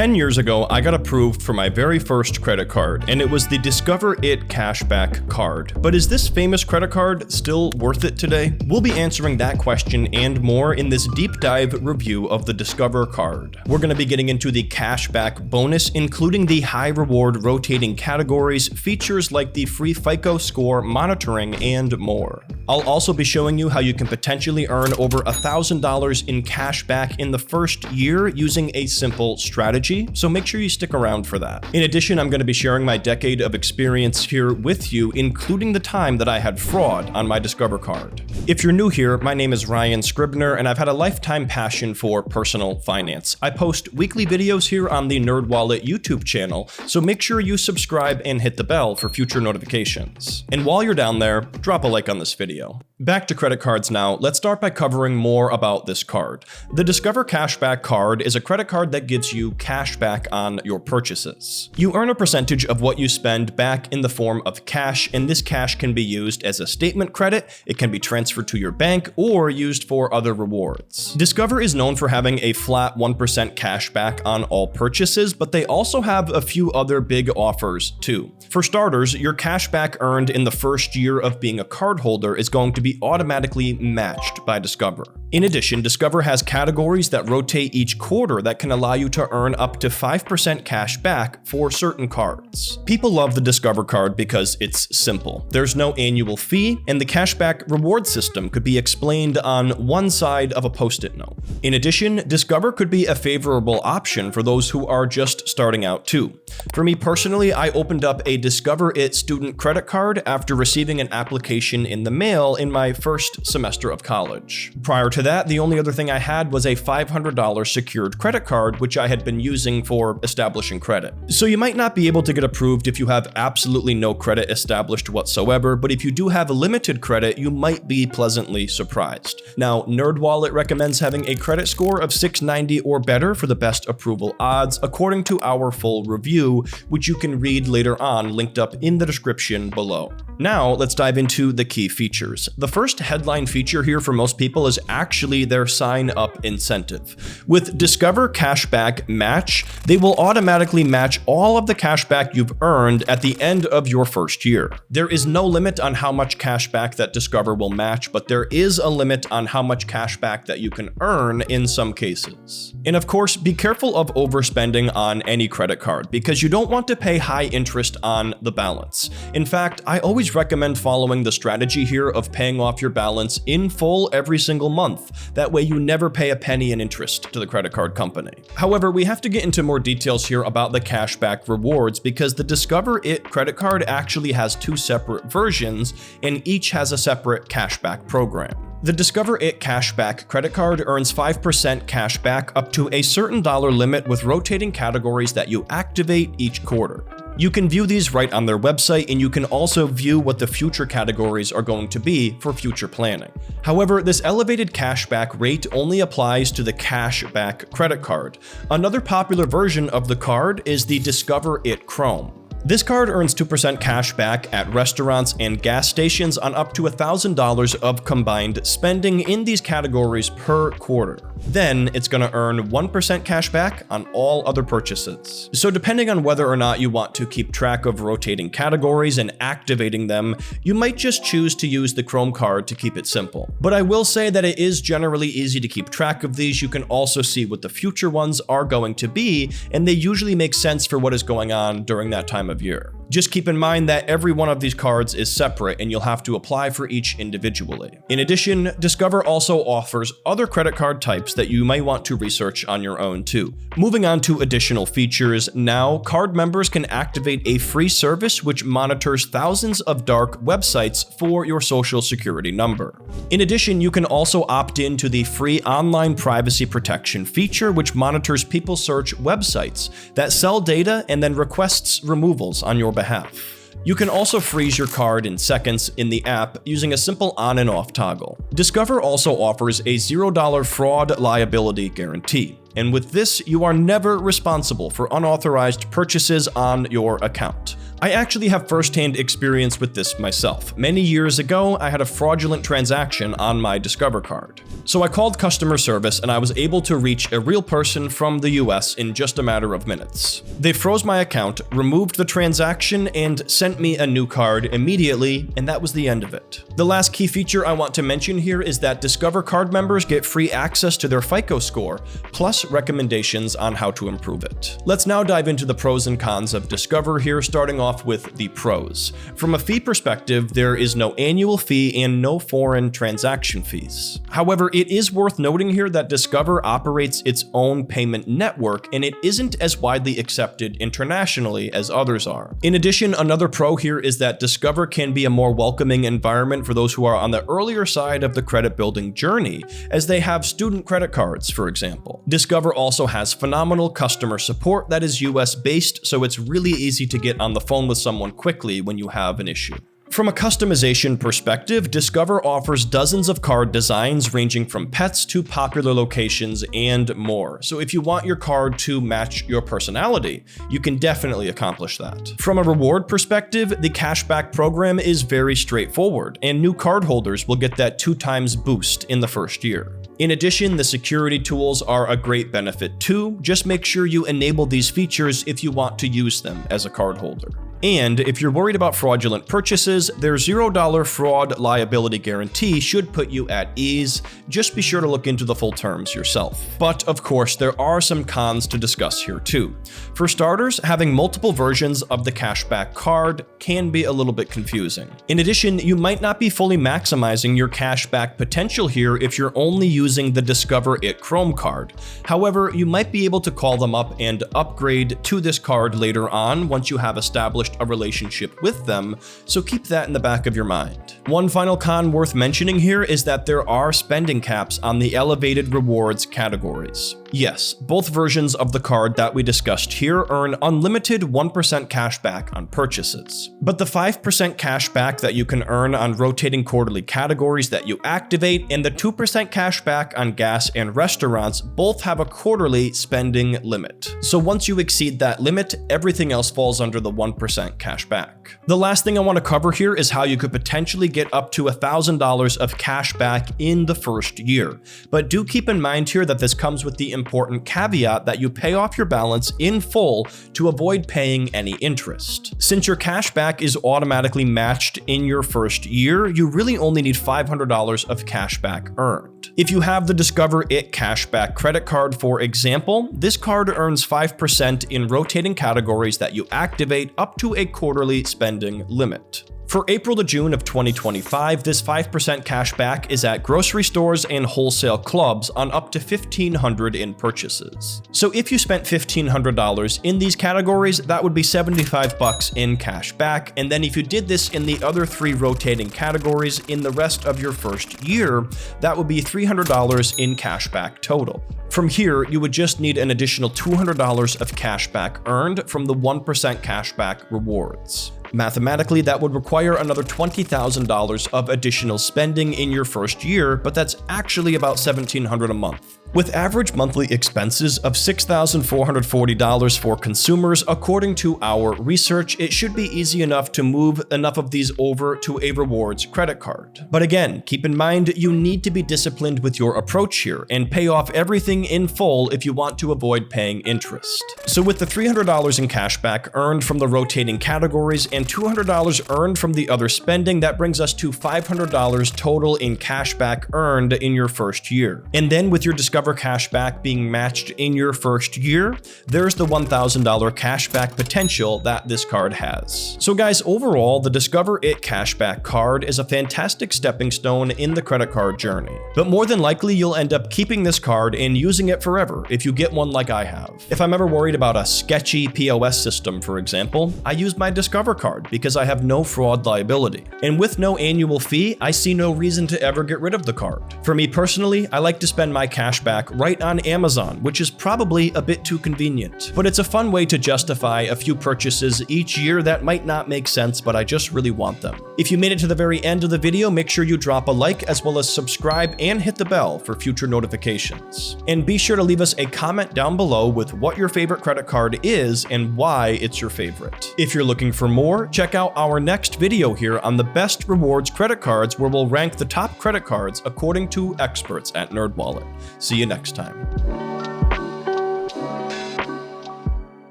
10 years ago, I got approved for my very first credit card, and it was the Discover It Cashback card. But is this famous credit card still worth it today? We'll be answering that question and more in this deep dive review of the Discover card. We're going to be getting into the cashback bonus, including the high reward rotating categories, features like the free FICO score monitoring, and more. I'll also be showing you how you can potentially earn over $1,000 in cash back in the first year using a simple strategy, so make sure you stick around for that. In addition, I'm going to be sharing my decade of experience here with you, including the time that I had fraud on my Discover card. If you're new here, my name is Ryan Scribner, and I've had a lifetime passion for personal finance. I post weekly videos here on the NerdWallet YouTube channel, so make sure you subscribe and hit the bell for future notifications. And while you're down there, drop a like on this video. Back to credit cards now. Let's start by covering more about this card. The Discover Cashback card is a credit card that gives you cash back on your purchases. You earn a percentage of what you spend back in the form of cash, and this cash can be used as a statement credit, it can be transferred to your bank, or used for other rewards. Discover is known for having a flat 1% cash back on all purchases, but they also have a few other big offers too. For starters, your cash back earned in the first year of being a cardholder is going to be automatically matched by Discover. In addition, Discover has categories that rotate each quarter that can allow you to earn up to 5% cash back for certain cards. People love the Discover card because it's simple. There's no annual fee, and the cashback reward system could be explained on one side of a post-it note. In addition, Discover could be a favorable option for those who are just starting out too. For me personally, I opened up a Discover It student credit card after receiving an application in the mail in my first semester of college. Prior to that, the only other thing I had was a $500 secured credit card, which I had been using for establishing credit. So you might not be able to get approved if you have absolutely no credit established whatsoever, but if you do have limited credit, you might be pleasantly surprised. Now, NerdWallet recommends having a credit score of 690 or better for the best approval odds, according to our full review, which you can read later on, linked up in the description below. Now, let's dive into the key features. The first headline feature here for most people is actually their sign-up incentive. With Discover Cashback Match, they will automatically match all of the cashback you've earned at the end of your first year. There is no limit on how much cashback that Discover will match, but there is a limit on how much cashback that you can earn in some cases. And of course, be careful of overspending on any credit card because you don't want to pay high interest on the balance. In fact, I always recommend following the strategy here of paying off your balance in full every single month. That way you never pay a penny in interest to the credit card company. However, we have to get into more details here about the cashback rewards because the Discover It credit card actually has two separate versions and each has a separate cashback program. The Discover It Cashback credit card earns 5% cash back up to a certain dollar limit with rotating categories that you activate each quarter. You can view these right on their website, and you can also view what the future categories are going to be for future planning. However, this elevated cashback rate only applies to the cashback credit card. Another popular version of the card is the Discover It Chrome. This card earns 2% cash back at restaurants and gas stations on up to $1,000 of combined spending in these categories per quarter. Then it's going to earn 1% cash back on all other purchases. So depending on whether or not you want to keep track of rotating categories and activating them, you might just choose to use the Chrome card to keep it simple. But I will say that it is generally easy to keep track of these. You can also see what the future ones are going to be, and they usually make sense for what is going on during that time of year. Just keep in mind that every one of these cards is separate and you'll have to apply for each individually. In addition, Discover also offers other credit card types that you might want to research on your own too. Moving on to additional features, now card members can activate a free service which monitors thousands of dark websites for your social security number. In addition, you can also opt in to the free online privacy protection feature which monitors people search websites that sell data and then requests removals on your behalf. You can also freeze your card in seconds in the app using a simple on and off toggle. Discover also offers a $0 fraud liability guarantee. And with this, you are never responsible for unauthorized purchases on your account. I actually have firsthand experience with this myself. Many years ago, I had a fraudulent transaction on my Discover card. So I called customer service and I was able to reach a real person from the US in just a matter of minutes. They froze my account, removed the transaction, and sent me a new card immediately, and that was the end of it. The last key feature I want to mention here is that Discover card members get free access to their FICO score, plus recommendations on how to improve it. Let's now dive into the pros and cons of Discover here, starting off with the pros. From a fee perspective, there is no annual fee and no foreign transaction fees. However, it is worth noting here that Discover operates its own payment network, and it isn't as widely accepted internationally as others are. In addition, another pro here is that Discover can be a more welcoming environment for those who are on the earlier side of the credit building journey, as they have student credit cards, for example. Discover also has phenomenal customer support that is US based, so it's really easy to get on the phone with someone quickly when you have an issue. From a customization perspective, Discover offers dozens of card designs ranging from pets to popular locations and more. So if you want your card to match your personality, you can definitely accomplish that. From a reward perspective, the cashback program is very straightforward, and new cardholders will get that 2x boost in the first year. In addition, the security tools are a great benefit too. Just make sure you enable these features if you want to use them as a cardholder. And if you're worried about fraudulent purchases, their $0 fraud liability guarantee should put you at ease. Just be sure to look into the full terms yourself. But of course, there are some cons to discuss here too. For starters, having multiple versions of the cashback card can be a little bit confusing. In addition, you might not be fully maximizing your cashback potential here if you're only using the Discover It Chrome card. However, you might be able to call them up and upgrade to this card later on once you have established a relationship with them, so keep that in the back of your mind. One final con worth mentioning here is that there are spending caps on the elevated rewards categories. Yes, both versions of the card that we discussed here earn unlimited 1% cashback on purchases. But the 5% cashback that you can earn on rotating quarterly categories that you activate and the 2% cashback on gas and restaurants both have a quarterly spending limit. So once you exceed that limit, everything else falls under the 1% cashback. The last thing I want to cover here is how you could potentially get up to $1,000 of cashback in the first year. But do keep in mind here that this comes with the important caveat that you pay off your balance in full to avoid paying any interest. Since your cashback is automatically matched in your first year, you really only need $500 of cashback earned. If you have the Discover It cashback credit card, for example, this card earns 5% in rotating categories that you activate up to a quarterly spending limit. For April to June of 2025, this 5% cashback is at grocery stores and wholesale clubs on up to $1,500 in purchases. So if you spent $1,500 in these categories, that would be $75 in cash back. And then if you did this in the other 3 rotating categories in the rest of your first year, that would be $300 in cash back total. From here, you would just need an additional $200 of cashback earned from the 1% cashback rewards. Mathematically, that would require another $20,000 of additional spending in your first year, but that's actually about $1,700 a month. With average monthly expenses of $6,440 for consumers, according to our research, it should be easy enough to move enough of these over to a rewards credit card. But again, keep in mind, you need to be disciplined with your approach here and pay off everything in full if you want to avoid paying interest. So with the $300 in cashback earned from the rotating categories and $200 earned from the other spending, that brings us to $500 total in cashback earned in your first year. And then with your Discover cashback being matched in your first year, there's the $1,000 cashback potential that this card has. So guys, overall, the Discover It cashback card is a fantastic stepping stone in the credit card journey. But more than likely, you'll end up keeping this card and using it forever if you get one like I have. If I'm ever worried about a sketchy POS system, for example, I use my Discover card because I have no fraud liability. And with no annual fee, I see no reason to ever get rid of the card. For me personally, I like to spend my cashback right on Amazon, which is probably a bit too convenient. But it's a fun way to justify a few purchases each year that might not make sense, but I just really want them. If you made it to the very end of the video, make sure you drop a like as well as subscribe and hit the bell for future notifications. And be sure to leave us a comment down below with what your favorite credit card is and why it's your favorite. If you're looking for more, more, check out our next video here on the best rewards credit cards, where we'll rank the top credit cards according to experts at NerdWallet. See you next time.